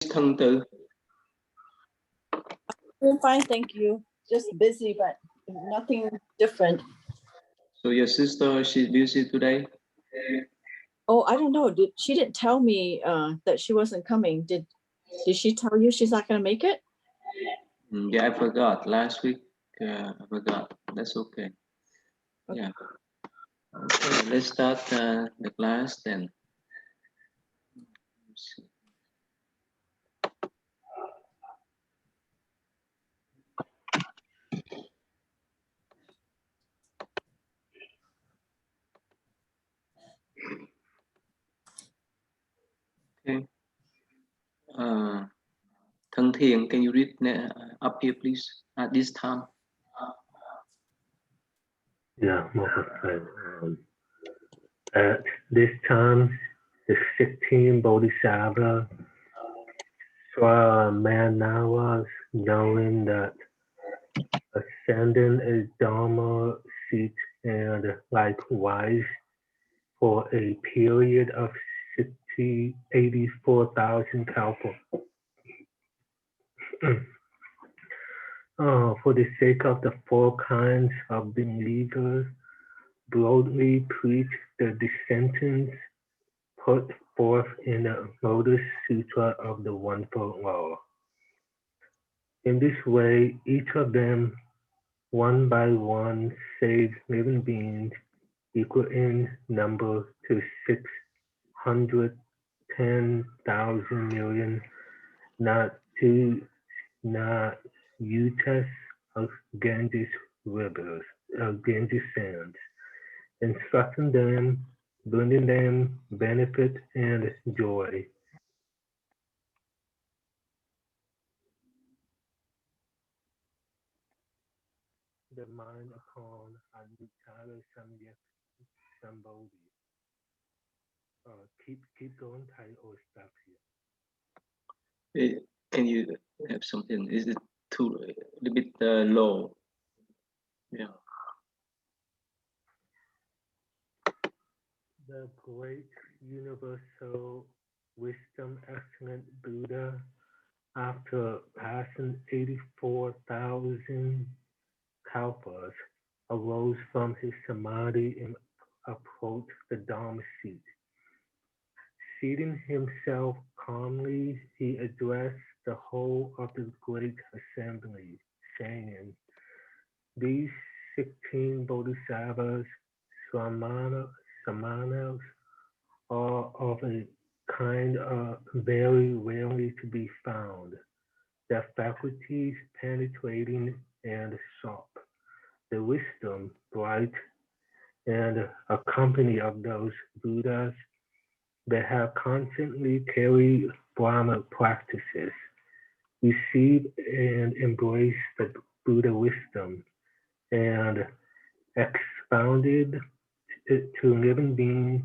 Thân Từ. I'm fine, thank you. Just busy, but nothing different. So your sister, she's busy today? Oh, I don't know. She didn't tell me that she wasn't coming. Did she tell you she's not going to make it? Yeah, I forgot last week. I forgot. That's okay. Yeah. Okay, let's start the class then. Okay. Thân Thiện, can you read up here, please, at this time? Yeah, okay. At this time, the 16 Bodhisattva Swamanavas, knowing that ascending a Dharma seat and likewise for a period of 84,000 kalpa. For the sake of the four kinds of believers, broadly preach the dissensions put forth in the Lotus Sutra of the One-Fold Law. In this way, each of them, one by one, saves living beings equal in number to 610,000 million, not Utas of Ganges rivers, Ganges sands, instructing them, bringing them benefit and joy. The mind upon Anutara Samyak Sambodhi. Keep going, Tai, or stop here. Can you have something? Is it too a little bit low? Yeah. The great universal wisdom excellent Buddha, after passing 84,000 kalpas, arose from his samadhi and approached the Dharma seat. Seating himself calmly, he addressed the whole of the great assembly, saying, "These 16 bodhisattvas, samanas, are of a kind very rarely to be found, their faculties penetrating and sharp, the wisdom bright, and a company of those Buddhas that have constantly carried Brahma practices, receive and embrace the Buddha wisdom, and expounded it to living beings,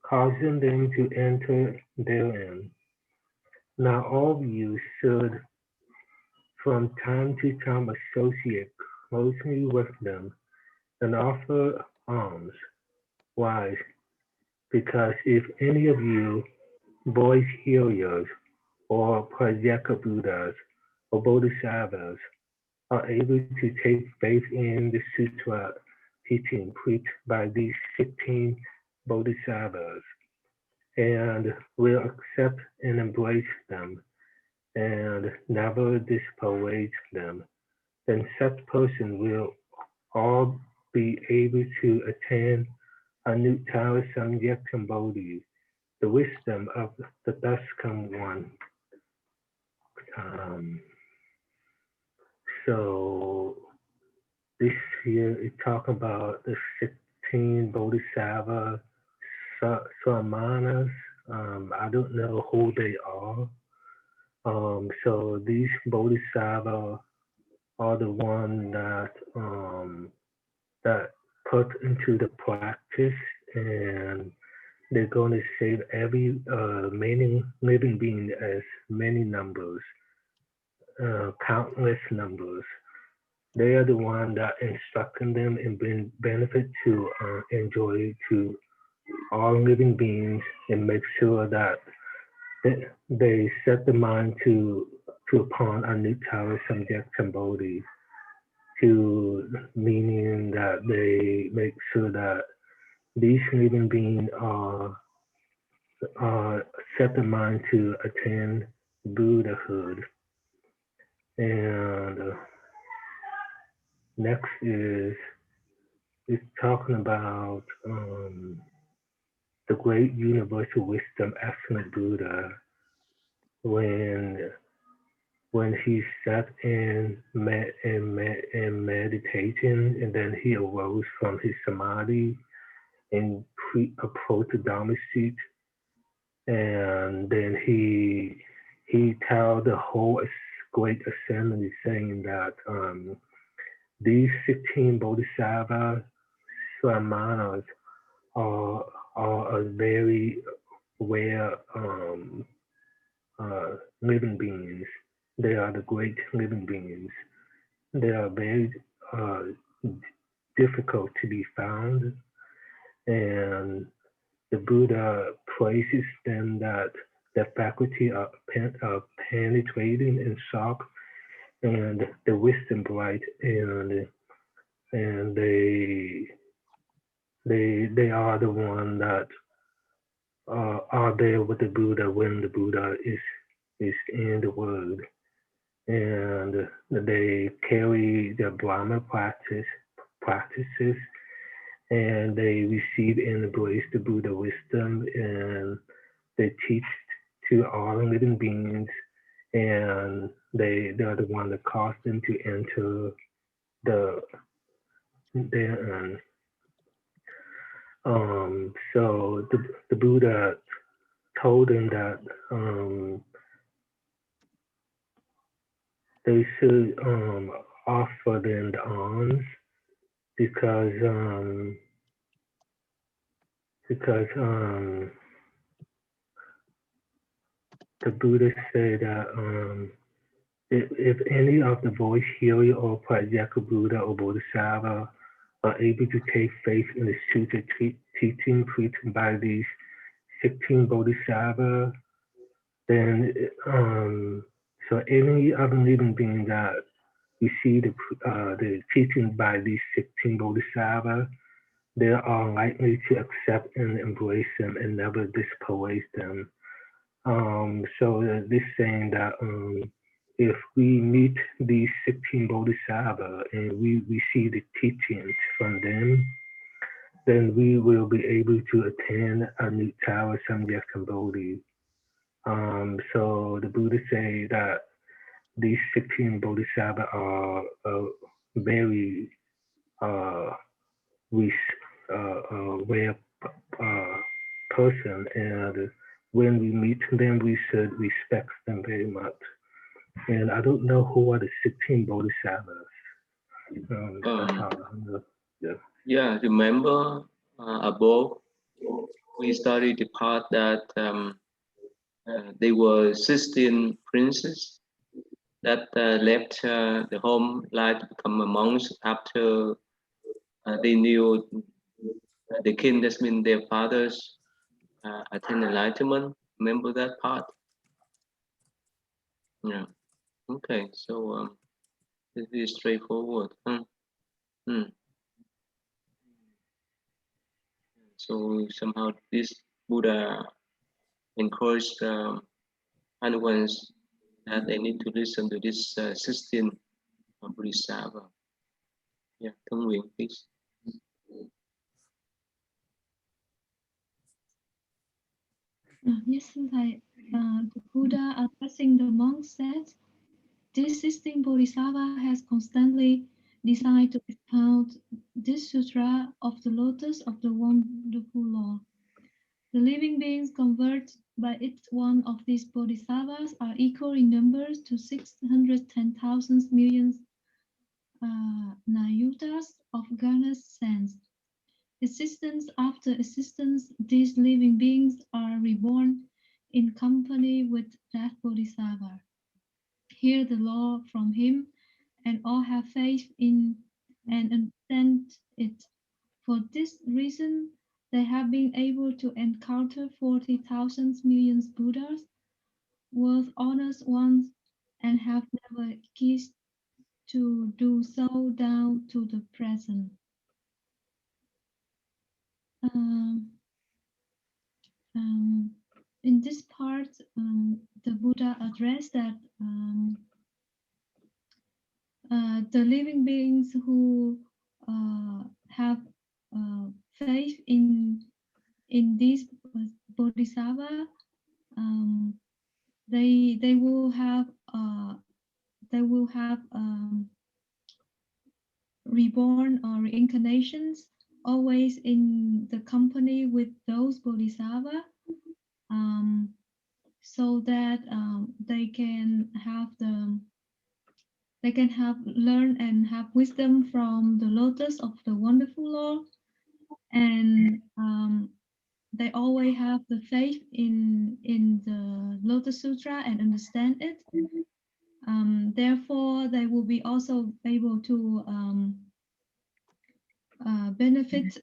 causing them to enter therein. Now all of you should from time to time associate closely with them and offer alms. Why? Because if any of you, boys healers, or Prajaka Buddhas, or Bodhisattvas, are able to take faith in the sutra teaching preached by these 16 Bodhisattvas, and will accept and embrace them, and never disparage them, then such person will all be able to attain Anuttara Samyak Sambodhi, the wisdom of the thus come one. So this here is talking about the 16 Bodhisattva Samanas. I don't know who they are. So these Bodhisattva are the one that that put into the practice, and they're going to save every many living being as many numbers, countless numbers. They are the one that instructing them and bring benefit to enjoy to all living beings, and make sure that they set the mind to upon a new tower subject Bodhi, to meaning that they make sure that these living beings are set the mind to attain Buddhahood. And next is talking about the great universal wisdom excellent Buddha when he sat in meditation, and then he arose from his samadhi and approached the Dharma seat, and then he told the whole great assembly saying that these 16 bodhisattva samanas are a very rare living beings. They are the great living beings. They are very uh, difficult to be found, and the Buddha praises them that their faculty are penetrating and sharp, and the wisdom bright, and they are the one that are there with the Buddha when the Buddha is in the world, and they carry their Brahma practices, and they receive and embrace the Buddha wisdom, and they teach to all living beings, and they are the one that caused them to enter the so the Buddha told them that they should offer them the alms because the Buddha said that if any of the voice hearer or Pratyeka Buddha or Bodhisattva are able to take faith in the sutra teaching preached by these 16 Bodhisattva, then so any other living being that receive the teaching by these 16 Bodhisattva, they are likely to accept and embrace them and never dispraise them. So this saying that if we meet these 16 Bodhisattva and we receive the teachings from them, then we will be able to attain a new tower subject Bodhi. So the Buddha say that these 16 Bodhisattva are very rare person, and when we meet them, we should respect them very much. And I don't know who are the 16 Bodhisattvas. Yeah, remember above we studied the part that they were 16 princes that left the home life to become monks after they knew the king, that's mean their fathers attained enlightenment. Remember that part? Yeah. Okay, so this is straightforward. So somehow this Buddha encouraged anyone that they need to listen to this 16 Bodhisattva. Yeah, Thông Nguyễn, please. Yes, the Buddha addressing the monks said, this 16 Bodhisattva has constantly desired to expound this sutra of the lotus of the wonderful law. The living beings converted by each one of these bodhisattvas are equal in numbers to 610,000 million nayutas of Ganesh sense. Existence after existence, these living beings are reborn in company with that bodhisattva. Hear the law from him, and all have faith in and understand it. For this reason, they have been able to encounter 40,000 million Buddhas, worth honest ones and have never ceased to do so down to the present. In this part, the Buddha addressed that the living beings who have faith in these bodhisattva, they will have reborn or reincarnations always in the company with those bodhisattva, so that they can learn and have wisdom from the lotus of the wonderful law, and they always have the faith in the Lotus Sutra and understand it. Therefore, they will be also able to benefits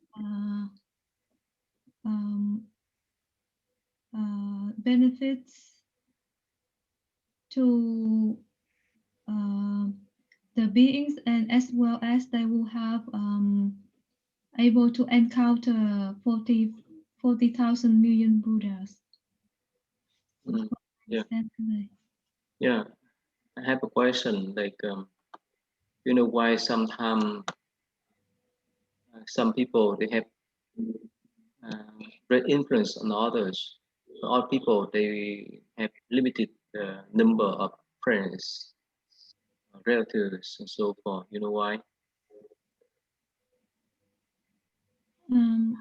to the beings, and as well as they will have able to encounter 40,000 million Buddhas. Yeah. Yeah. I have a question. Like, you know, why sometimes some people they have great influence on others. All people they have limited number of friends, relatives, and so forth. You know why?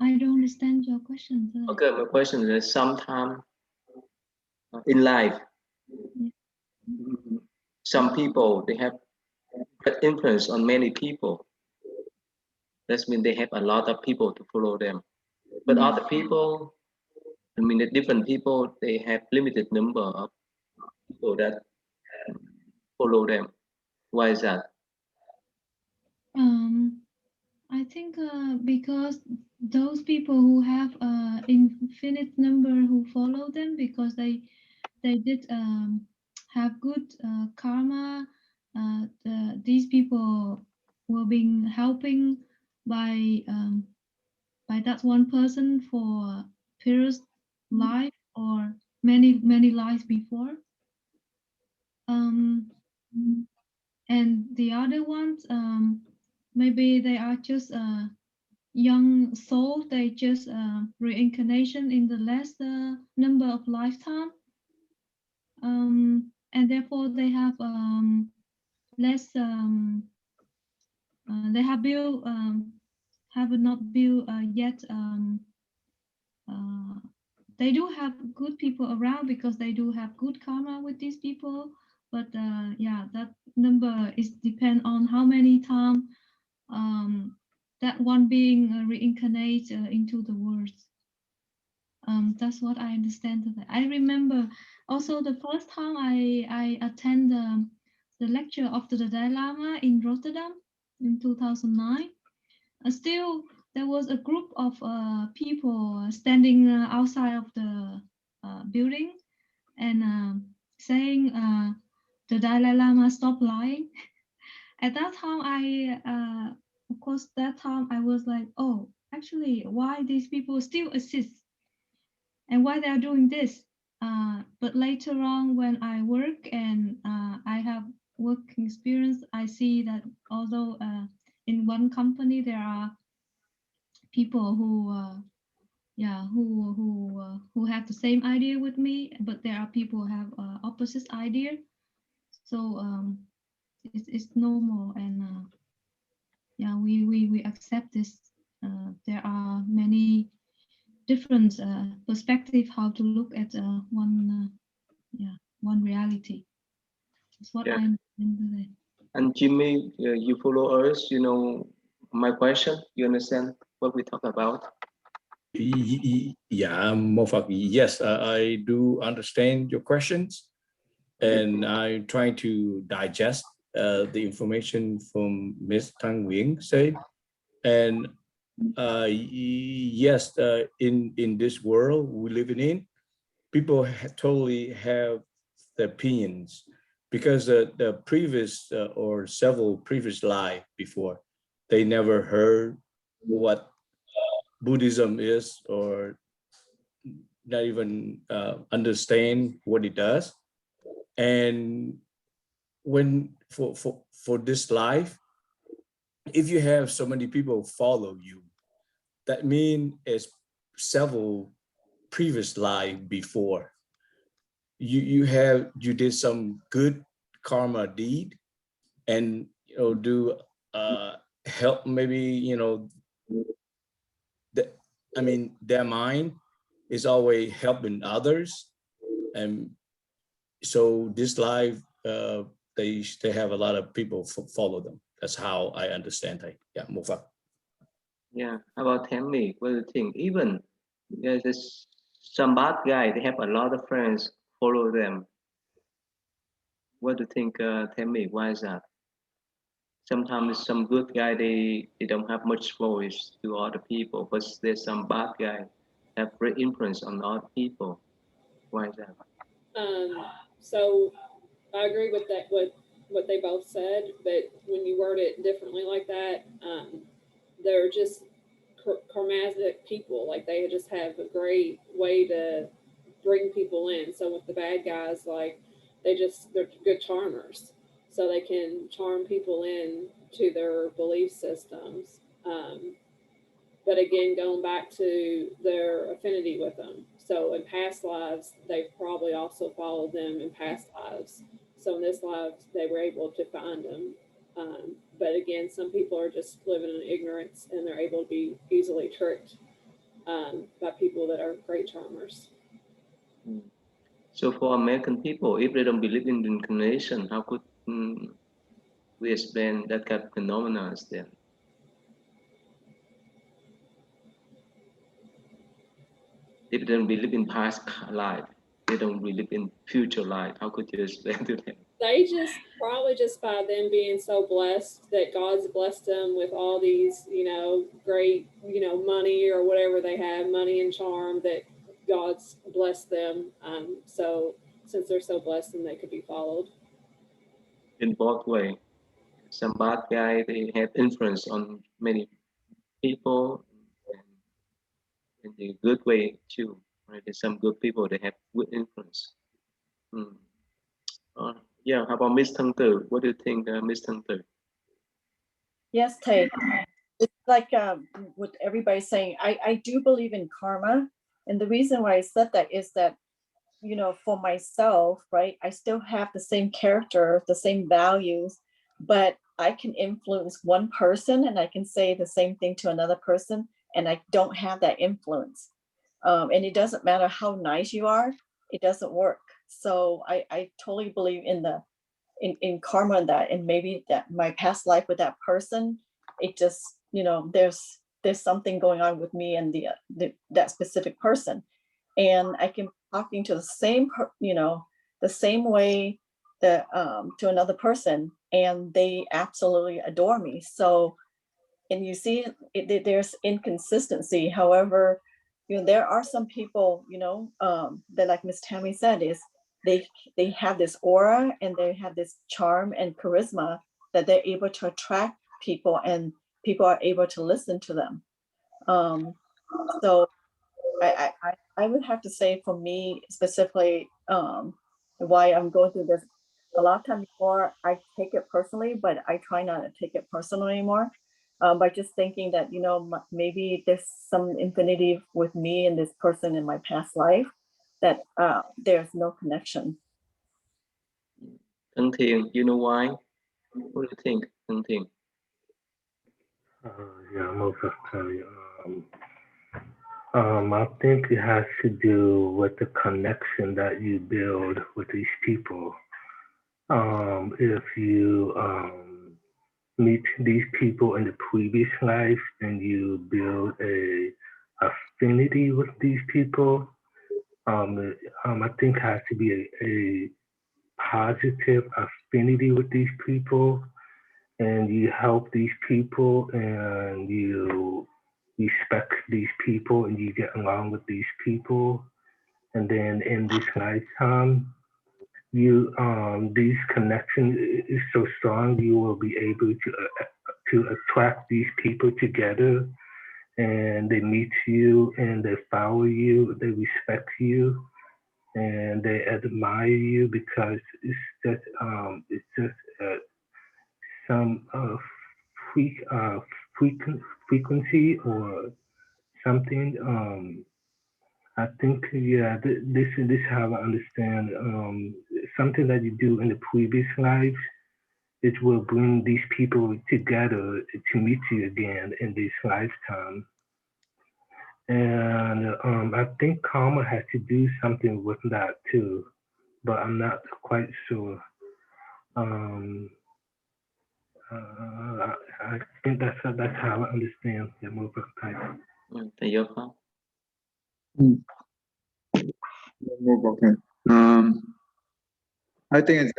I don't understand your question. Okay, my question is sometimes in life, some people they have great influence on many people. That means they have a lot of people to follow them. But other people, I mean, the different people, they have limited number of people that follow them. Why is that? I think because those people who have infinite number who follow them, because they did have good karma. These people were being helping by that one person for previous life or many lives before. And the other ones, maybe they are just young soul. They just reincarnation in the last number of lifetime, and therefore they have less. They have built have not built yet. They do have good people around because they do have good karma with these people. But yeah, that number is depend on how many times that one being reincarnate into the world. That's what I understand of it. I remember also the first time I attend the lecture of the Dalai Lama in Rotterdam in 2009. Still, there was a group of people standing outside of the building and saying the Dalai Lama stop lying. At that time, of course, that time I was like, oh, actually, why these people still exist and why they are doing this. But later on, when I work and I have work experience, I see that although in one company there are people who who have the same idea with me, but there are people who have opposite idea. So it's normal, and yeah, we accept this. There are many different perspective how to look at one reality. That's what I'm doing. And Jimmy, you follow us. You know my question. You understand what we talk about? Yeah, Mofak, yes, I do understand your questions, and I'm trying to digest the information from Ms. Tang Wing said. And yes, in this world we living in, people totally have the opinions, because the previous or several previous life before, they never heard what Buddhism is, or not even understand what it does. And when for this life, if you have so many people follow you, that means it's several previous life before. You did some good karma deed, and do help, maybe their mind is always helping others, and so this life they have a lot of people follow them. That's how I understand it. Yeah, move on. Yeah, how about Tammy? What do you think? Even there's some bad guy, they have a lot of friends follow them. What do you think, Tammy? Why is that? Sometimes some good guy, they don't have much voice to other people, but there's some bad guy have great influence on other people. Why is that? So I agree with that, with what they both said, but when you word it differently like that, they're just karmatic people. Like they just have a great way to bring people in. So with the bad guys, like they're good charmers. So they can charm people in to their belief systems. But again, going back to their affinity with them. So in past lives, they've probably also followed them in past lives. So in this life, they were able to find them. But again, some people are just living in ignorance, and they're able to be easily tricked by people that are great charmers. So for American people, if they don't believe in reincarnation, how could we explain that kind of phenomena then? If they don't believe in past life, they don't believe in future life, how could you explain to them? They just probably just by them being so blessed that God's blessed them with all these, great, money or whatever they have, money and charm, that God's blessed them. So since they're so blessed, then they could be followed. In both ways. Some bad guy, they have influence on many people, and in the good way too. Right? There's some good people, they have good influence. Yeah, how about Miss Thang Tu? What do you think, Miss Thang Tu? Yes, Tay. It's like what everybody's saying. I do believe in karma. And the reason why I said that is that, for myself, right, I still have the same character, the same values, but I can influence one person and I can say the same thing to another person, and I don't have that influence. And it doesn't matter how nice you are, it doesn't work. So I totally believe in karma, and that, and maybe that my past life with that person, it just, there's something going on with me and that specific person, and I can be talking to the same way that to another person, and they absolutely adore me. So, and you see, there's inconsistency. However, there are some people, that, like Miss Tammy said, is they have this aura and they have this charm and charisma that they're able to attract people, and people are able to listen to them. So I would have to say, for me specifically, why I'm going through this, a lot of times before I take it personally, but I try not to take it personal anymore. By just thinking that, maybe there's some infinity with me and this person in my past life, that there's no connection. Thang Thiền, you know why? What do you think, Thang Thiền? Yeah, most definitely. I think it has to do with the connection that you build with these people. If you meet these people in the previous life and you build a affinity with these people, I think it has to be a positive affinity with these people, and you help these people, and you respect these people, and you get along with these people. And then in this lifetime, you these connections is so strong, you will be able to attract these people together, and they meet you and they follow you, they respect you, and they admire you because it's just some frequency or something. I think, yeah, this is how I understand. Something that you do in the previous lives, it will bring these people together to meet you again in this lifetime. And I think karma has to do something with that too, but I'm not quite sure. I think that's how I understand the movement type. Thầy Dược không? Okay. I think it's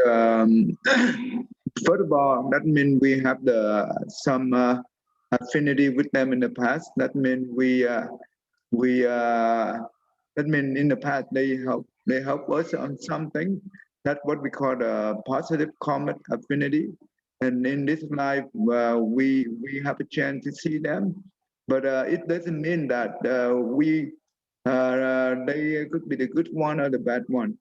first of all, that means we have some affinity with them in the past. That means that means in the past they help us on something. That's what we call the positive karmic affinity. And in this life, we have a chance to see them, but it doesn't mean that they could be the good one or the bad one.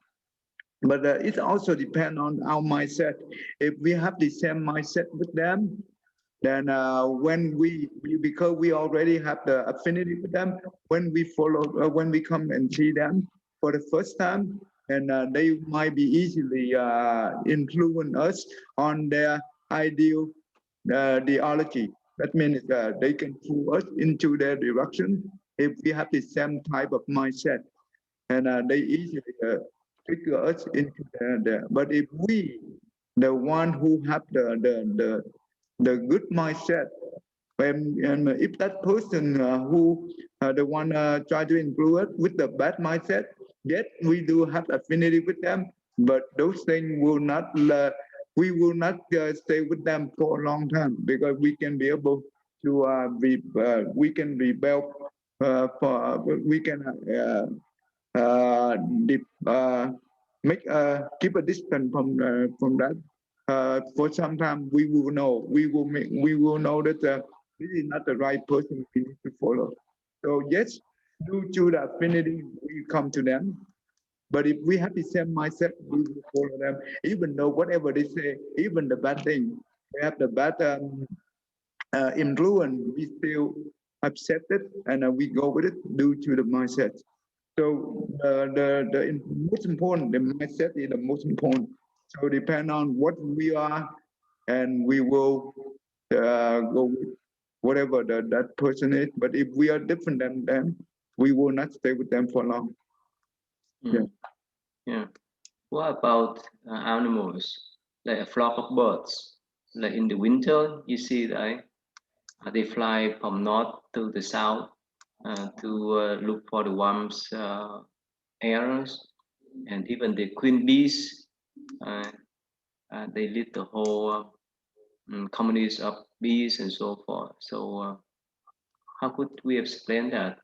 But it also depends on our mindset. If we have the same mindset with them, then when because we already have the affinity with them, when we when we come and see them for the first time, and they might be easily influence us on their ideal ideology. That means they can pull us into their direction if we have the same type of mindset, and they easily trigger us into there. But if we, the one who have the good mindset, and if that person who the one try to influence with the bad mindset, yet we do have affinity with them, but those things will not we will not stay with them for a long time, because we can be able to we can rebel we can make keep a distance from that. For some time, we will know that this is not the right person we need to follow. So yes, due to the affinity, we come to them. But if we have the same mindset, we will follow them, even though whatever they say, even the bad thing, they have the bad influence, we still accept it, and we go with it due to the mindset. So the most important, the mindset is the most important. So depend on what we are, and we will go with whatever that person is. But if we are different than them, we will not stay with them for long. Yeah. Yeah. What about animals, like a flock of birds? Like in the winter, you see, right? They fly from north to the south to look for the warm areas, and even the queen bees, they lead the whole communities of bees and so forth. So how could we explain that?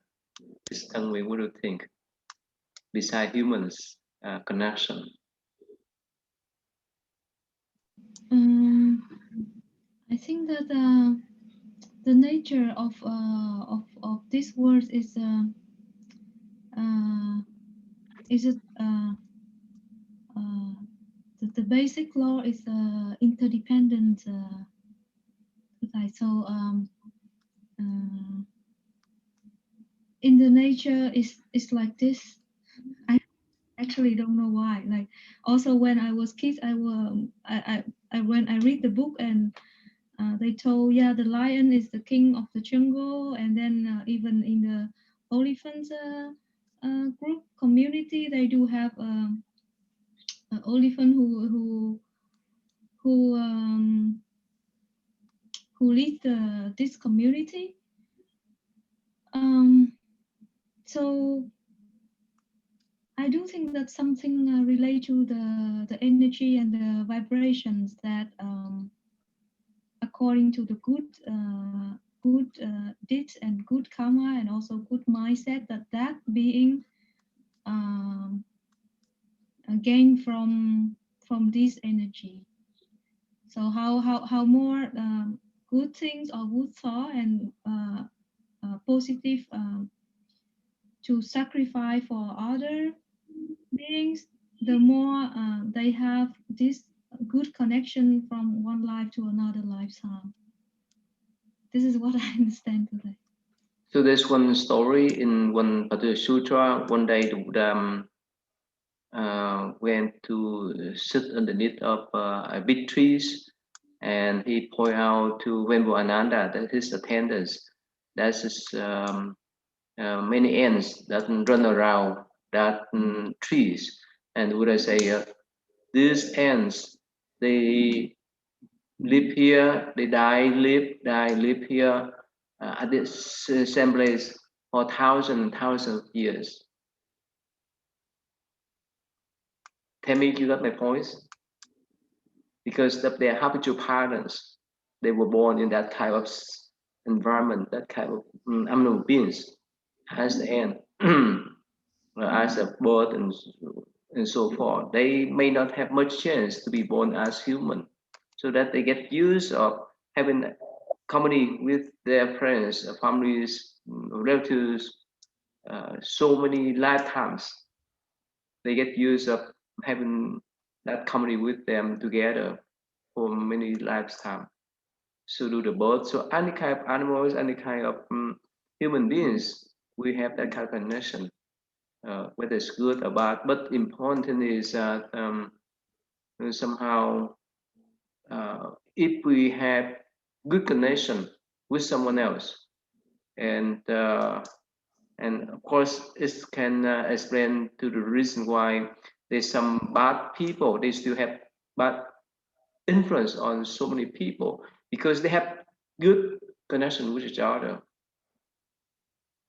This Tang Nguyen, what do you think? Beside humans connection. I think that the nature of this world is the basic law is interdependent. So in the nature is like this. I actually don't know why. Like also when I was kid, I when I read the book, and they told, yeah, the lion is the king of the jungle, and then even in the elephant group community, they do have an elephant who leads this community. So I do think that something related to the energy and the vibrations that according to the good deeds and good karma and also good mindset, that being gain from this energy. So how more good things or good thought and positive to sacrifice for other beings, the more they have this good connection from one life to another lifetime. This is what I understand today. So there's one story in one particular sutra. One day the Buddha went to sit underneath of a big trees, and he pointed out to Venerable Ananda, that his attendants, there's many ants that run around that trees, and the Buddha say, these ants, they live here, they live here at this same place for thousands and thousands of years. Tell me, you got my point? Because of their habitual patterns, they were born in that kind of environment, that kind of animal beings, as the ant, as a bird, and so forth. They may not have much chance to be born as human, so that they get used of having company with their friends, families, relatives, so many lifetimes. They get used of having that company with them together for many lifetimes. So do the birds. So any kind of animals, any kind of human beings, we have that kind of connection, whether it's good or bad. But important is that somehow, if we have good connection with someone else, and of course it can explain to the reason why there's some bad people, they still have bad influence on so many people, because they have good connection with each other.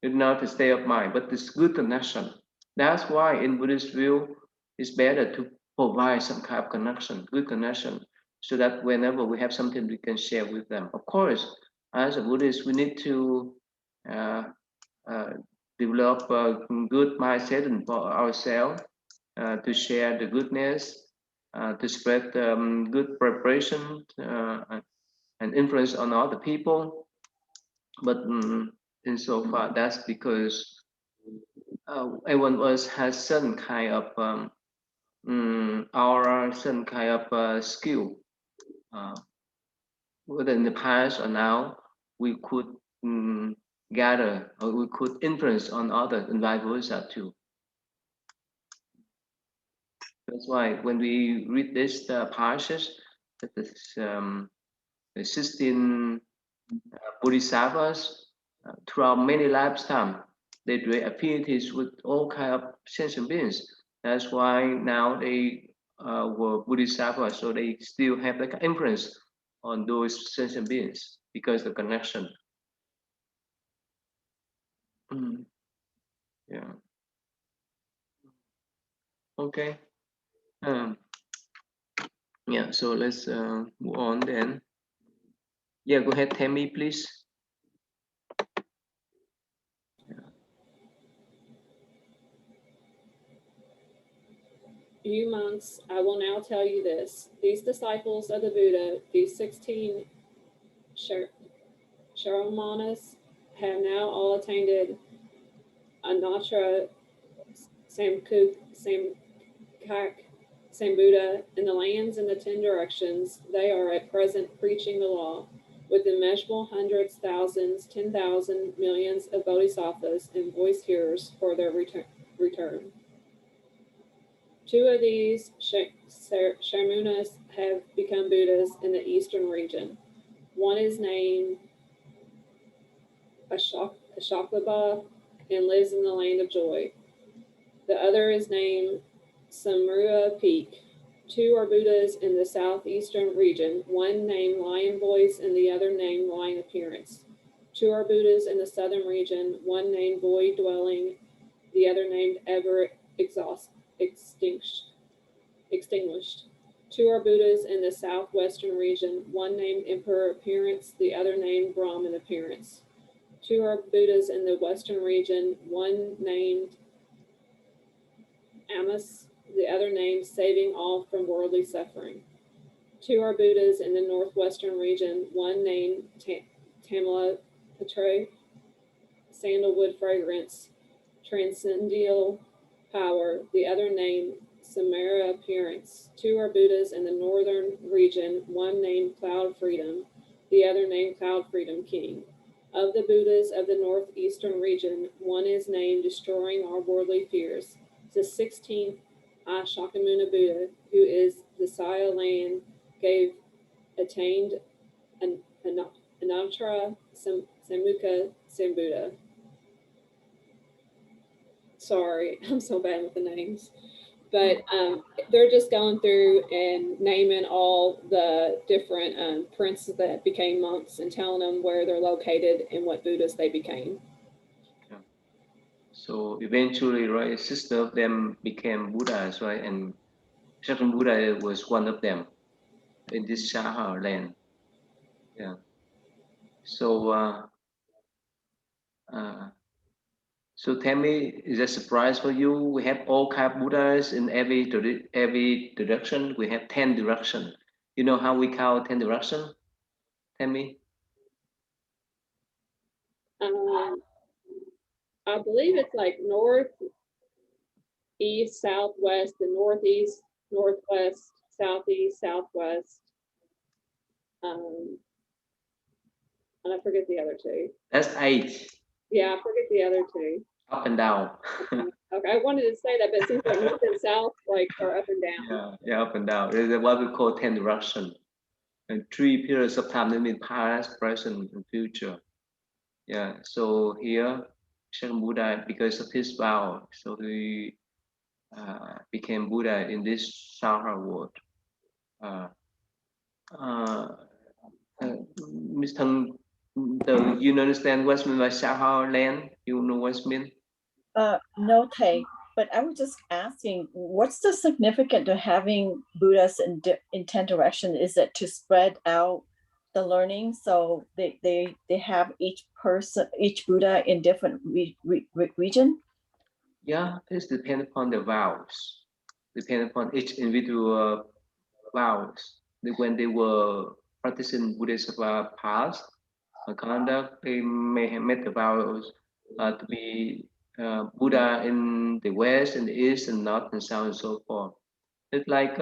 It's not a state of mind, but this good connection. That's why in Buddhist view, it's better to provide some kind of connection, good connection, so that whenever we have something we can share with them. Of course, as a Buddhist, we need to uh, uh, develop a good mindset for ourselves, to share the goodness, to spread good preparation and influence on other people. But insofar, that's because everyone of us has some kind of aura, some kind of skill. Whether in the past or now, we could gather, or we could influence on others, and vice versa too. That's why when we read this passage, that the 16 bodhisattvas throughout many lifetimes, they do affinities with all kind of sentient beings. That's why now they were bodhisattvas, so they still have like influence on those sentient beings because of connection. Yeah. Okay. Yeah. So let's move on then. Yeah. Go ahead, Tammy, please. You monks, I will now tell you this. These disciples of the Buddha, these 16 Sharamanas, have now all attained Anatra Samkuk, Same Buddha, in the lands and the 10 directions. They are at present preaching the law with immeasurable hundreds, thousands, 10,000 millions of bodhisattvas and voice hearers for their return. 2 of these Sharmunas have become Buddhas in the eastern region. One is named Ashoklabha and lives in the land of joy. The other is named Samruha Peak. 2 are Buddhas in the southeastern region, one named Lion Voice and the other named Lion Appearance. 2 are Buddhas in the southern region, one named Void Dwelling, the other named Ever Extinguished. 2 are Buddhas in the southwestern region, one named Emperor Appearance, the other named Brahman Appearance. 2 are Buddhas in the western region, one named Amos the other name saving all from worldly suffering. 2 are Buddhas in the northwestern region, one named Tamala Patre, sandalwood fragrance, transcendental power, the other named Samara appearance. 2 are Buddhas in the northern region, one named Cloud Freedom, the other named Cloud Freedom King. Of the Buddhas of the northeastern region, one is named Destroying Our Worldly Fears, the 16th Shakyamuni Buddha, who is the Saya land, attained Anantara Samukha Sambuddha. Sorry, I'm so bad with the names. But they're just going through and naming all the different princes that became monks and telling them where they're located and what Buddhas they became. Yeah. So eventually, right, 6 of them became Buddhas, right? And Shakyamuni Buddha was one of them in this Shaha land. Yeah. So, so tell me, is that a surprise for you? We have all kind of Buddhas in every direction. We have 10 directions. You know how we count 10 directions? Tell me. I believe it's like north, east, southwest, the northeast, northwest, southeast, southwest. And I forget the other 2. That's 8. Yeah, I forget the other 2. Up and down. Okay, I wanted to say that, but it seems like north and south like are up and down. Yeah, up and down. This is what we call 10 directions. And 3 periods of time, that means past, present, and future. Yeah, so here, Shakyamuni Buddha, because of his vow, so he became Buddha in this Sahara world. Ms. Thang, you understand what's meant by Sahara land? You know what's mean? No, Tay, but I was just asking, what's the significance of having Buddhas in 10 directions? Is it to spread out the learning, so they have each Buddha in different region? Yeah, it depends upon the vows. Depend upon each individual vows. When they were practicing Buddhism past conduct, they may have made the vows to be Buddha in the west and the east and north and south and so forth. It's like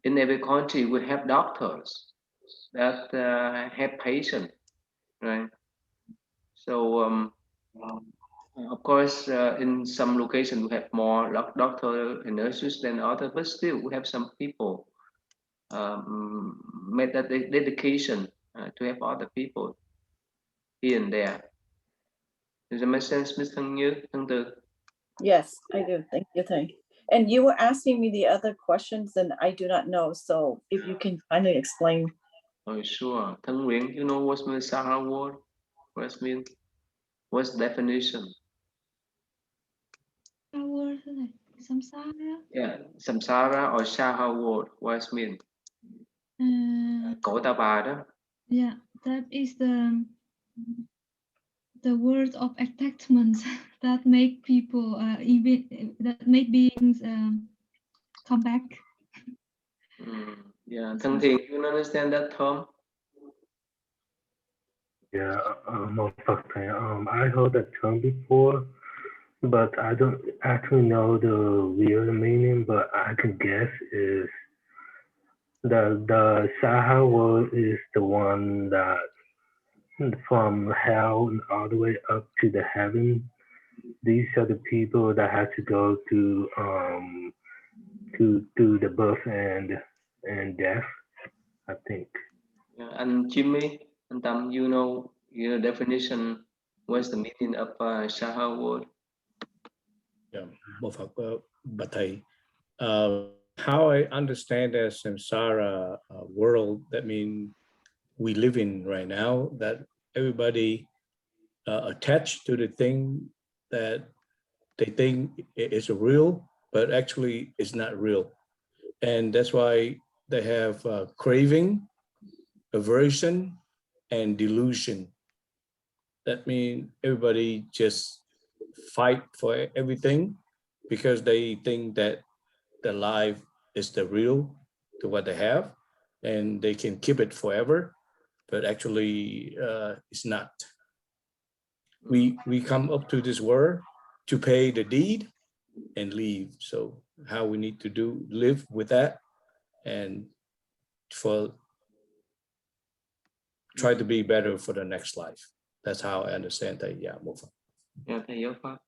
in every country we have doctors that have patients, right? So of course, in some locations we have more doctors and nurses than others, but still we have some people made that dedication to help other people here and there. Does that make sense, Ms. Thang Tư? Yes, I do. Thank you, Tay. And you were asking me the other questions, and I do not know. So if you can kindly explain. Oh, sure. Thang Nguyễn, you know what's mean Sahara word? What's mean? What's the definition? Power thế này, samsara. Yeah, samsara or Sahara word. What's mean? Cổ ta bà đó. Yeah, that is the word of attachment that make people that make beings come back. Yeah, Thang Thiện, you understand that term? Yeah, I heard that term before, but I don't actually know the real meaning, but I can guess is the Sahara word is the one that from hell and all the way up to the heaven. These are the people that had to go to the birth and death, I think. Yeah, and Jimmy and Tam, you know your definition. What's the meaning of Sahara word? Yeah, but how I understand the samsara world, that means we live in right now, that everybody attached to the thing that they think is real, but actually it's not real. And that's why they have craving, aversion, and delusion. That means everybody just fight for everything because they think that the life is the real to what they have and they can keep it forever, but actually it's not. We come up to this world to pay the deed and leave. So how we need to live with that and try to be better for the next life. That's how I understand that. Yeah, move on. Yeah, thầy giáo pháp.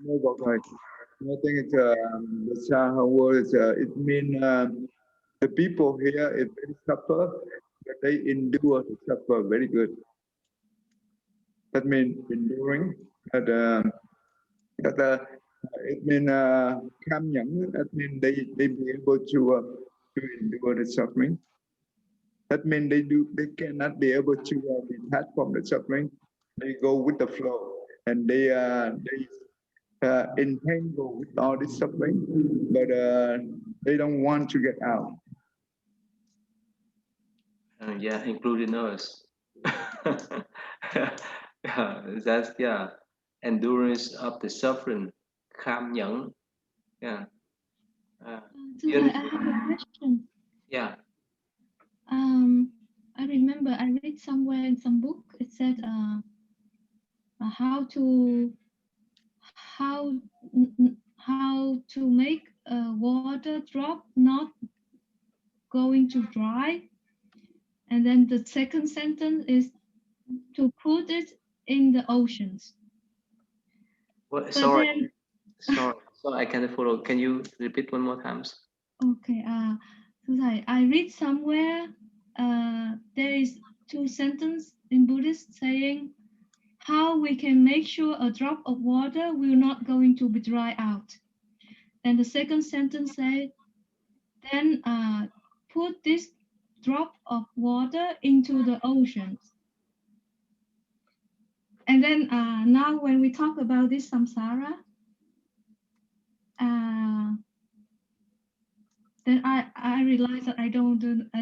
No, but like, I think it's the Saha word. It means the people here, if they suffer, but they endure to suffer very good. That means enduring. It means cam nhẫn. That means they be able to endure the suffering. That means they cannot be able to detach from the suffering. They go with the flow, and they entangle with all this suffering, but they don't want to get out. Yeah, including us. Yeah, that's endurance of the suffering, kham nhẫn. Yeah. So I have a question. Yeah. I remember I read somewhere in some book, it said how to make a water drop not going to dry, and then the second sentence is to put it in the oceans. Well, sorry, I can't follow. Can you repeat one more time? Okay. I read somewhere there is two sentences in Buddhist saying how we can make sure a drop of water will not going to be dry out. And the second sentence says, then put this drop of water into the oceans. And then now when we talk about this samsara, then I realized that I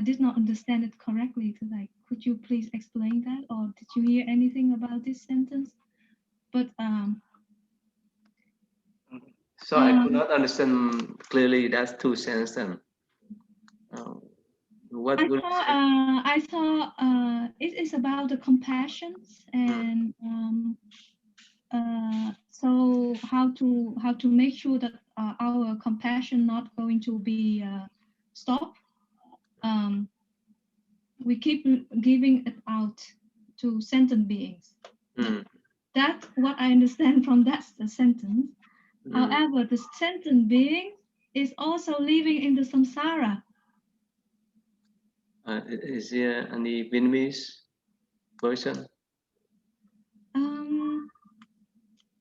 did not understand it correctly. So like, could you please explain that, or did you hear anything about this sentence? But so I could not understand clearly. That's two sentences. What would I thought it is about the compassion and so how to make sure that our compassion not going to be stopped. We keep giving it out to sentient beings. That's what I understand from that sentence. However, the sentient being is also living in the samsara. Is there any Vietnamese version?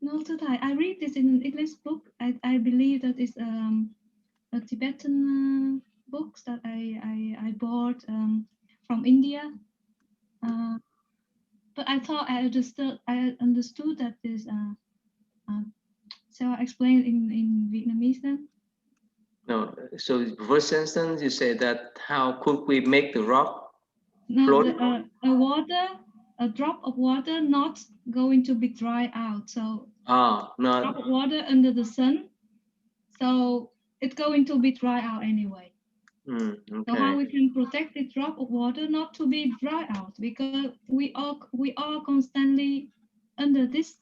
No, I read this in an English book. I believe that is a Tibetan books that I bought from India. But I thought I understood that this. So I explained in Vietnamese then. No. So first sentence you say that how could we make the rock float? A drop of water not going to be dry out. So no. Drop of water under the sun, so it's going to be dry out anyway. Okay. So how we can protect the drop of water not to be dry out, because we are constantly under this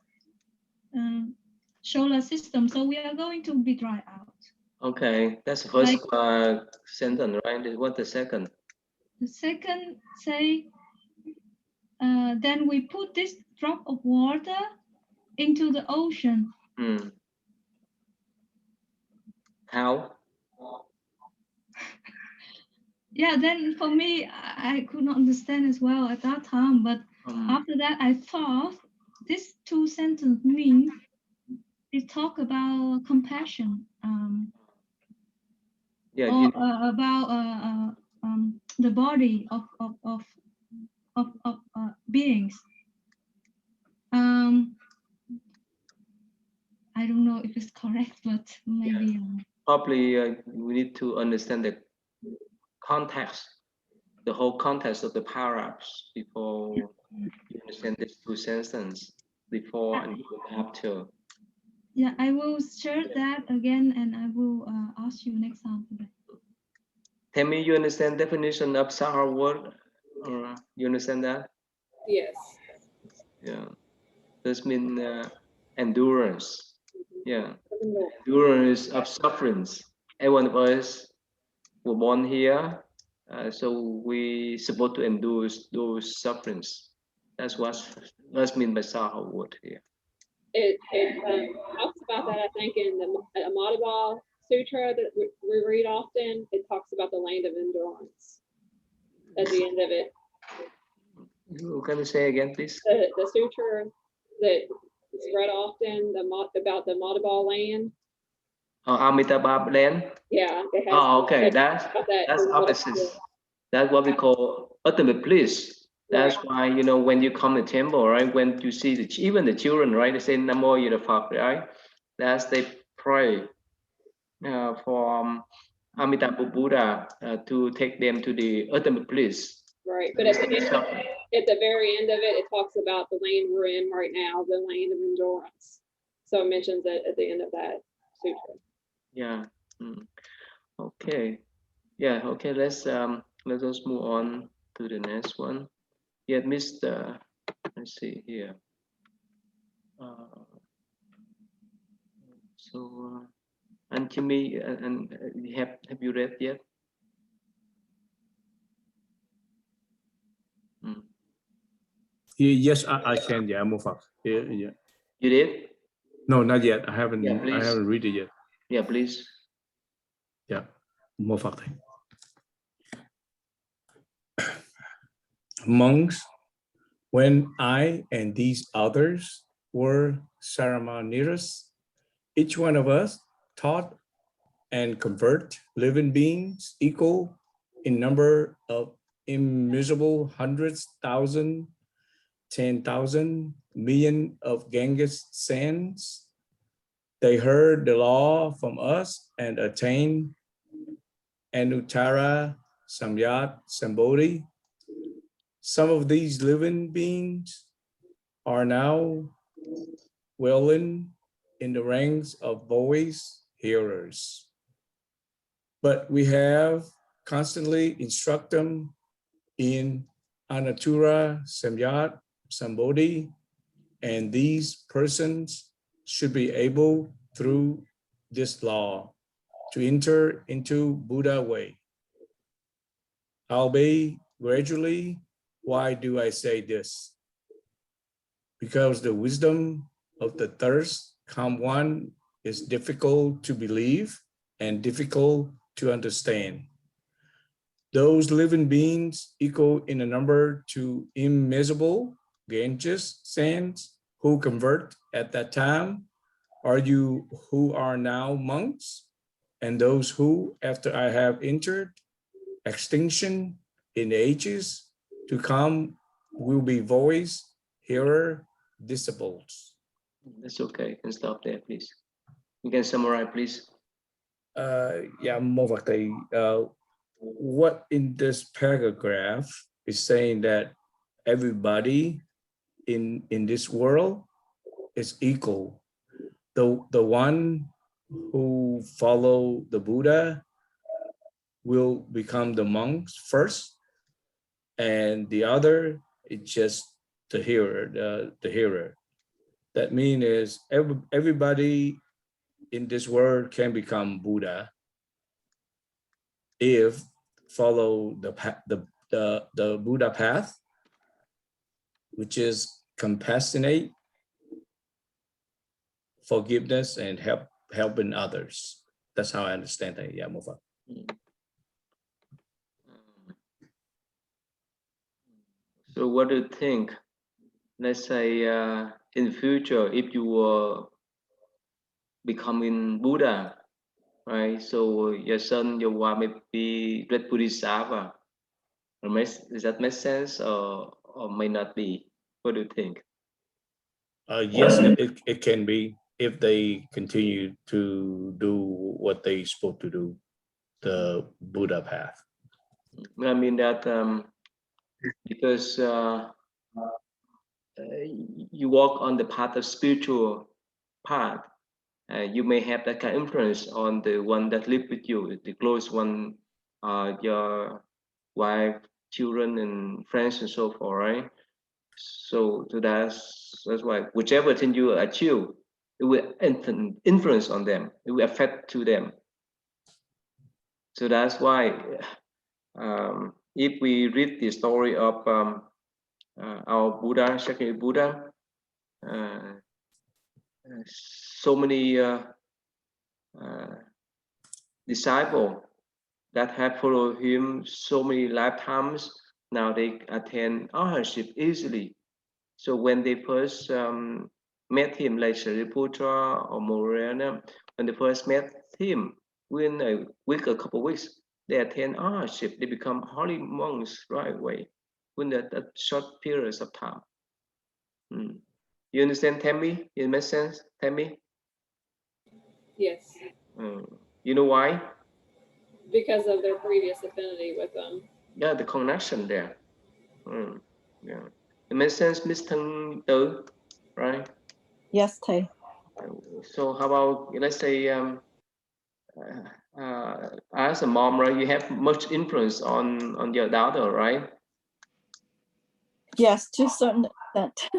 solar system, so we are going to be dry out. Okay, that's the first sentence, right? What's the second? The second say, then we put this drop of water into the ocean. How? Yeah, then for me, I could not understand as well at that time. But after that, I thought these two sentences mean it talk about compassion. About the body of beings. I don't know if it's correct, but maybe. Probably we need to understand the context, the whole context of the paragraphs before you understand these two sentences, before and even after. Yeah, I will share that again, and I will ask you next time. Tell me, you understand definition of Sahar word? You understand that? Yes. Yeah. This means endurance. Yeah. Mhm. Endurance of sufferings. Every one of us were born here, so we supposed to endure those sufferings. That's what's meant by Sahar word here. It talks about that, I think, in the Amadabha Sutra that we read often. It talks about the land of endurance at the end of it. Can you say again, please? The sutra that is read often, about the Amadabha land. Amitabha land. Yeah, it has. Oh, okay. That's about that. opposite. That's what we call ultimate bliss. That's why, you know, when you come to temple, right? When you see even the children, right? They say Namo Yudhapap, right? That's they pray for Amitabha Buddha to take them to the ultimate bliss. Right, but at the very end of it, it talks about the land we're in right now, the land of endurance. So it mentions it at the end of that sutra. Yeah. Okay. Yeah. Okay. Let us move on to the next one. Yeah, Mr. Let's see here. And Jimmy, and have you read yet? Yes, I can. Yeah, Mofak. Yeah. You did? No, not yet. I haven't. Yeah, please. I haven't read it yet. Yeah, please. Yeah, Mofak. Monks, when I and these others were ceremonious, each one of us taught and convert living beings equal in number of immeasurable hundreds, thousand, 10,000 million of Ganges sands. They heard the law from us and attained Anuttara Samyat Sambodhi. Some of these living beings are now well in the ranks of voice hearers. But we have constantly instruct them in Anatura Samyat Sambodhi, and these persons should be able through this law to enter into Buddha way. Albeit gradually. Why do I say this? Because the wisdom of the thirst come one is difficult to believe and difficult to understand. Those living beings equal in a number to immeasurable Ganges sands who convert at that time are you who are now monks, and those who, after I have entered extinction in ages to come, will be voice, hearer, disciples. That's okay. You can stop there, please. You can summarize, please. Yeah, Movakti, what in this paragraph is saying that everybody in this world is equal. The one who follow the Buddha will become the monks first, and the other is just the hearer. The hearer. That means is everybody in this world can become Buddha if follow the Buddha path, which is compassionate, forgiveness, and helping others. That's how I understand it. Yeah, Mofa. So what do you think? Let's say in the future, if you were becoming Buddha, right? So your son, your wife may be great Bodhisattva. Does that make sense or may not be? What do you think? Yes, it can be if they continue to do what they supposed to do, the Buddha path. I mean that because you walk on the path of spiritual path, you may have that kind of influence on the one that live with you, the close one, your wife, children, and friends, and so forth, right? So that's why whichever thing you achieve, it will influence on them. It will affect to them. So that's why if we read the story of our Buddha, second Buddha, so many disciples that have followed him so many lifetimes, now they attain arhatship easily. So when they first met him, like Shariputra or Morana, when they first met him, within a week, a couple of weeks, they attain arhatship. They become holy monks right away within that short periods of time. You understand, Tammy? It makes sense, Tammy? Yes, You know why? because of their previous affinity with them. Yeah, the connection there. Yeah, it makes sense, Miss Thân Tư, right? Yes, Thầy. So how about, let's say, as a mom, right, you have much influence on your daughter, right? Yes, to a certain extent.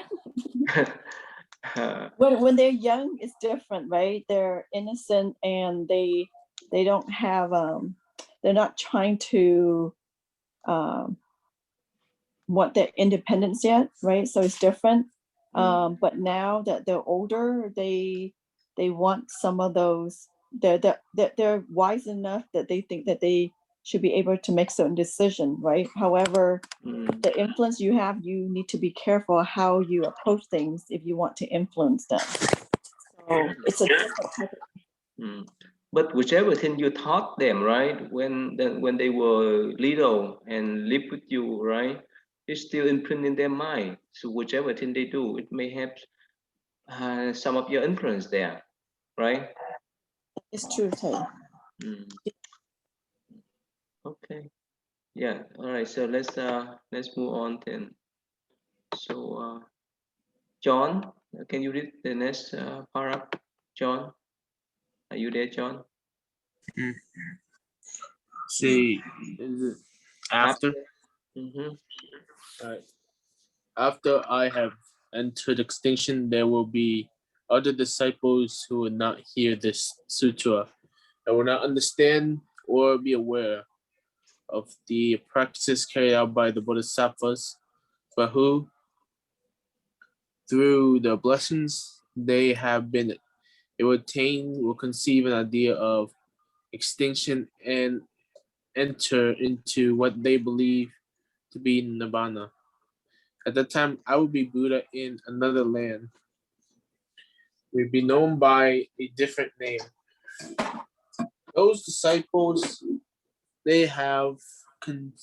When they're young, it's different, right? They're innocent and they don't have they're not trying to want their independence yet, right? So it's different. But now that they're older, they want some of those. They're wise enough that they think that they should be able to make certain decision, right? However, the influence you have, you need to be careful how you approach things if you want to influence them. So it's a different type of. But whichever thing you taught them, right, when they were little and live with you, right, it's still imprinted in their mind. So whichever thing they do, it may have some of your influence there, right? It's true, Thầy. Okay. Yeah. All right. So let's move on then. So John, can you read the next paragraph? John, are you there, John? See, after after I have entered extinction, there will be other disciples who will not hear this sutra and will not understand or be aware of the practices carried out by the Bodhisattvas, but who, through the blessings they have been able to attain, will conceive an idea of extinction and enter into what they believe to be nirvana. At that time, I will be Buddha in another land. We'll be known by a different name. Those disciples, they have conceived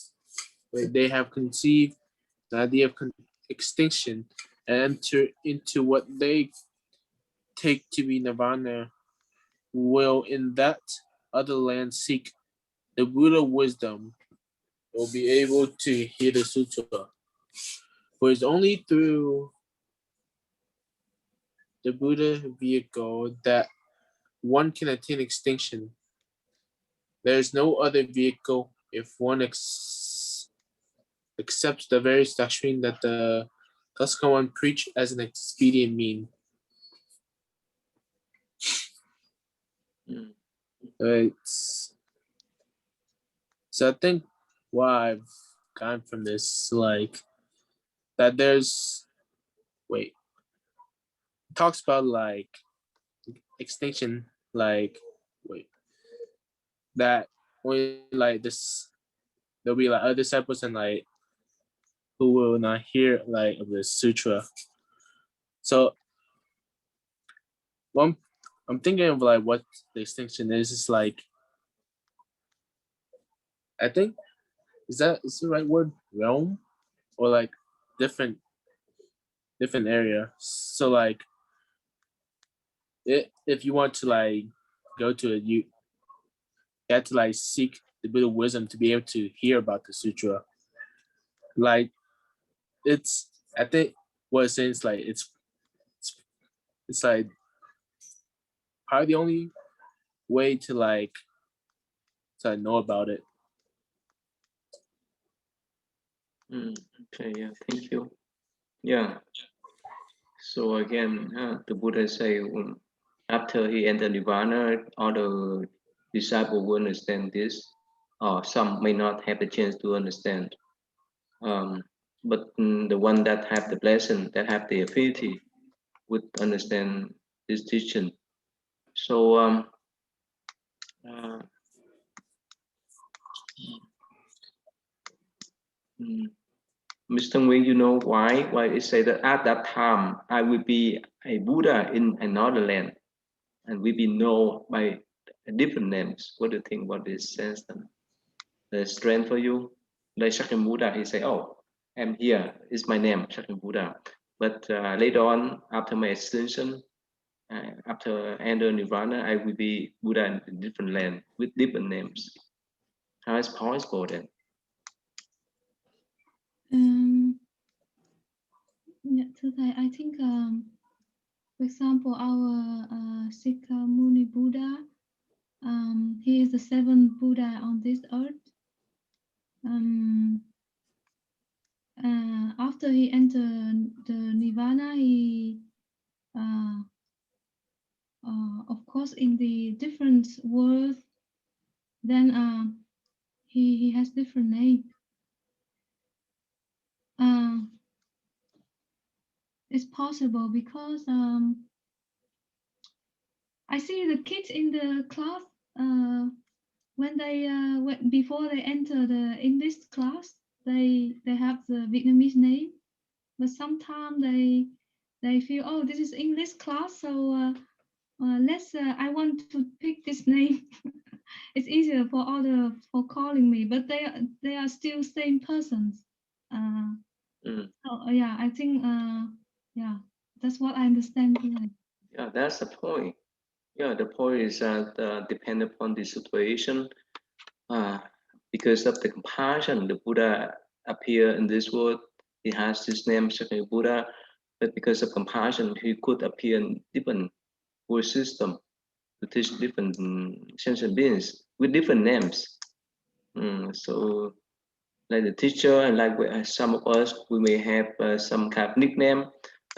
the idea of extinction and enter into what they take to be nirvana, will in that other land seek the Buddha wisdom, will be able to hear the sutra. For it's only through the Buddha vehicle that one can attain extinction. There is no other vehicle if one accepts the various doctrine that the classical one preach as an expedient mean. Right. So I think what I've gotten from this, like, that there's, talks about like extinction, like, that only like this, there'll be like other disciples and like who will not hear like of the sutra. So one, I'm thinking of like what the extinction is. It's like, I think, is the right word, realm, or like different area. So like, if you want to like go to it, you have to like seek the Buddha wisdom to be able to hear about the sutra. Like, it's, I think what it's saying is like it's like probably the only way to like to know about it. Okay, yeah, thank you. Yeah. So again, the Buddha say after he entered Nirvana, all the disciples will understand this, or some may not have the chance to understand. But the one that have the blessing, that have the affinity, would understand this teaching. So Mr. Nguyen, you know why? Why it say that at that time I will be a Buddha in another land, and we be known by different names. What do you think about this sense? The strength for you, like Shakyam Buddha, he say, "Oh, I'm here. It's my name, Shakyam Buddha." But later on, after my ascension, after enter Nirvana, I will be Buddha in a different land with different names. How is possible then? Yeah, thưa thầy, I think, for example, our Muni Buddha, he is the seventh Buddha on this earth. After he entered the Nirvana, he, of course, in the different worlds, then he has different name. It's possible because I see the kids in the class when they before they enter the English class, they have the Vietnamese name, but sometimes they feel, oh, this is English class, so let's I want to pick this name. It's easier for calling me, but they are still same persons. So yeah, I think yeah, that's what I understand here. Yeah, that's the point. Yeah, the point is that depend upon the situation. Because of the compassion, the Buddha appear in this world. He has his name, Shakya Buddha, but because of compassion, he could appear in different world system to teach different sentient beings with different names. So, like the teacher, and like some of us, we may have some kind of nickname.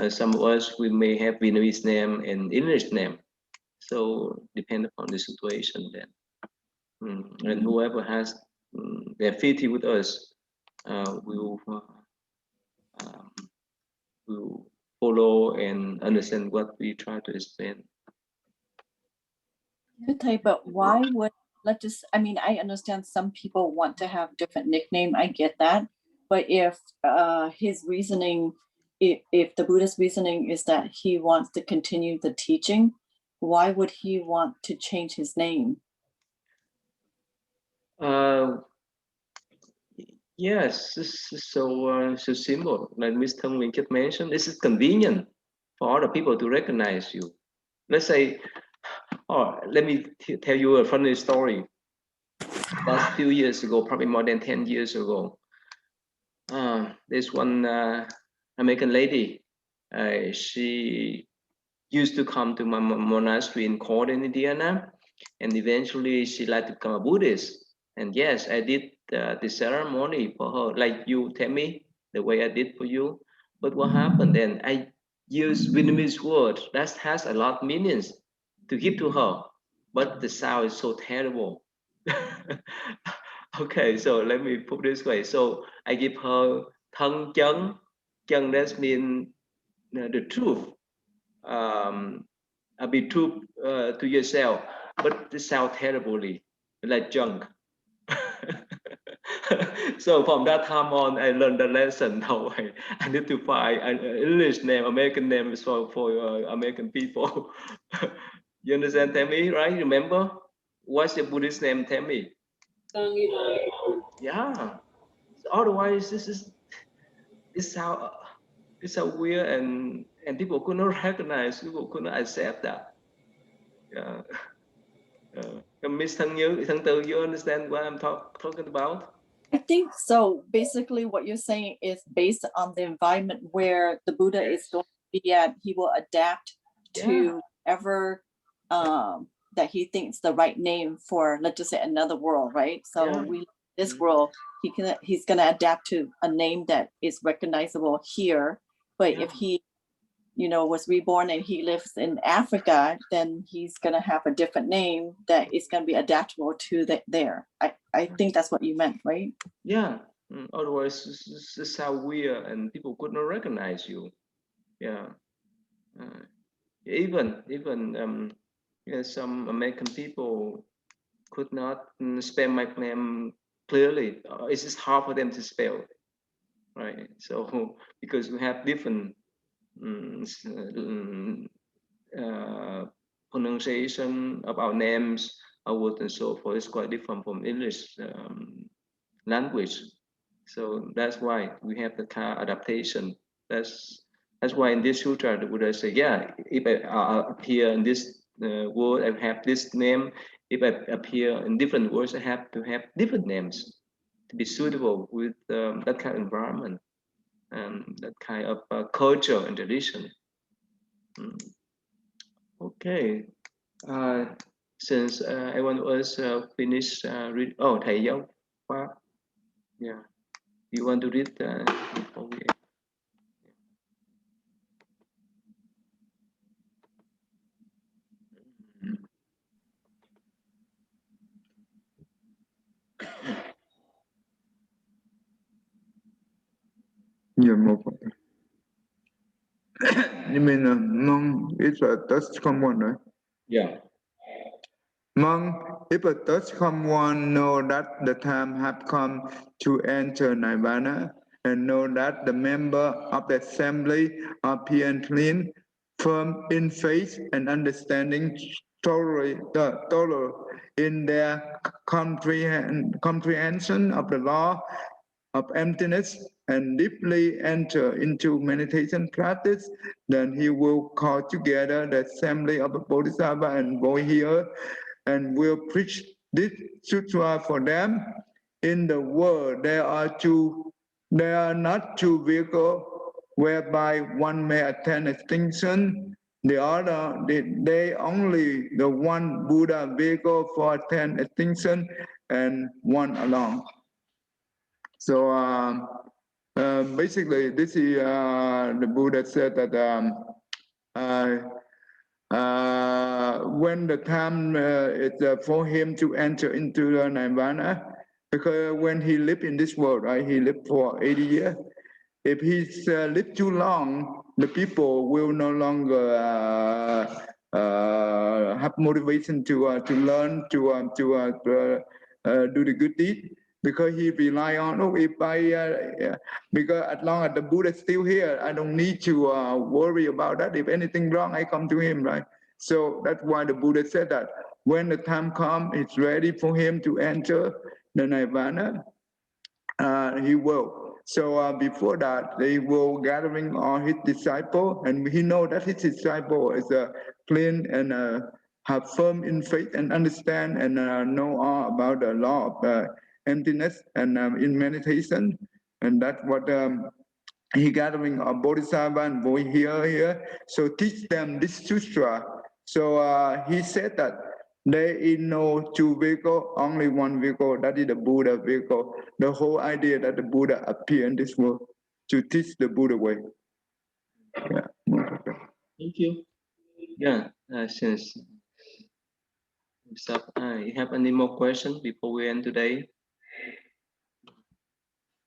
Some of us, we may have Vietnamese name and English name. So, depend upon the situation then. And whoever has the affinity with us will follow and understand what we try to explain. Okay, but why would, let's just, I mean, I understand some people want to have different nickname, I get that. But if his reasoning, if the Buddhist reasoning is that he wants to continue the teaching, why would he want to change his name? Yes, this is so simple. Like Mr. Nguyen just mentioned, this is convenient for other people to recognize you. Let's say, let me tell you a funny story. That's a few years ago, probably more than 10 years ago. There's one American lady. She used to come to my monastery in Cordoba, Indiana, and eventually she liked to become a Buddhist. And yes, I did the ceremony for her, like you tell me, the way I did for you. But what happened then? I used Vietnamese word that has a lot of meanings to give to her, but the sound is so terrible. Okay, so let me put this way. So I give her thân chân. Chân that means the truth. Be true to yourself, but it sounds terribly like junk. So from that time on, I learned the lesson. Now I need to find an English name, American name for American people. You understand, Tammy, right? Remember? What's your Buddhist name, Tammy? Yeah. Otherwise, it's so weird, and people could not recognize, people could not accept that. Yeah. Miss Thân Tư, you understand what I'm talking about? I think so. Basically, what you're saying is based on the environment where the Buddha is going to be at, he will adapt to whatever that he thinks the right name for, let's just say, another world, right? So Yeah. this world, he's gonna adapt to a name that is recognizable here. But if he, was reborn and he lives in Africa, then he's gonna have a different name that is gonna be adaptable to there. I think that's what you meant, right? Yeah. Otherwise, this sound weird, and people could not recognize you. Yeah. Even some American people could not spell my name clearly. It's just hard for them to spell, right? So because we have different pronunciation of our names, our words, and so forth. It's quite different from English language. So that's why we have the kind of adaptation. That's why in this sutra the Buddha say, yeah, if I appear in this world, I have this name. If I appear in different worlds, I have to have different names to be suitable with that kind of environment and that kind of culture and tradition. Okay. Since everyone was finished read. Oh, thầy giáo Pháp. Yeah. You want to read before we... Yeah, more. You mean monk is a Dutch common, right? Yeah. Monk, if a Dutch common know that the time have come to enter Nirvana, and know that the member of the assembly are pure and clean, firm in faith and understanding, thorough in their comprehension of the law of emptiness, and deeply enter into meditation practice, then he will call together the assembly of the Bodhisattva and boy here, and will preach this sutra for them. In the world, there are not two vehicles whereby one may attain extinction. The other, they only the one Buddha vehicle for attain extinction, and one alone. So basically, this is the Buddha said that when the time is for him to enter into the Nirvana, because when he lived in this world, right, he lived for 80 years. If he lived too long, the people will no longer have motivation to learn, to do the good deed, because he rely on, because as long as the Buddha is still here, I don't need to worry about that. If anything wrong, I come to him, right? So that's why the Buddha said that when the time comes, it's ready for him to enter the Nirvana, he will. So before that, they will gathering all his disciple, and he know that his disciple is clean and have firm in faith and understand and know all about the law of emptiness and in meditation, and that's what he gathering a bodhisattva and boy here. So teach them this sutra. So he said that there is no two vehicle, only one vehicle. That is the Buddha vehicle. The whole idea that the Buddha appeared in this world to teach the Buddha way. Yeah. Thank you. Yeah. Since you have any more questions before we end today?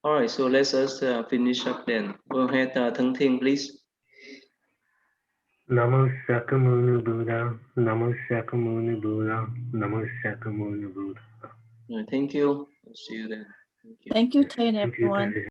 All right. So let us finish up then. Go ahead, Thang Thing, please. Namo Sakamuni Buddha, Namo Sakamuni Buddha, Namo Sakamuni Buddha. Thank you. See you then. Thank you. Thank you, Tay, and Thank you, everyone. Thầy.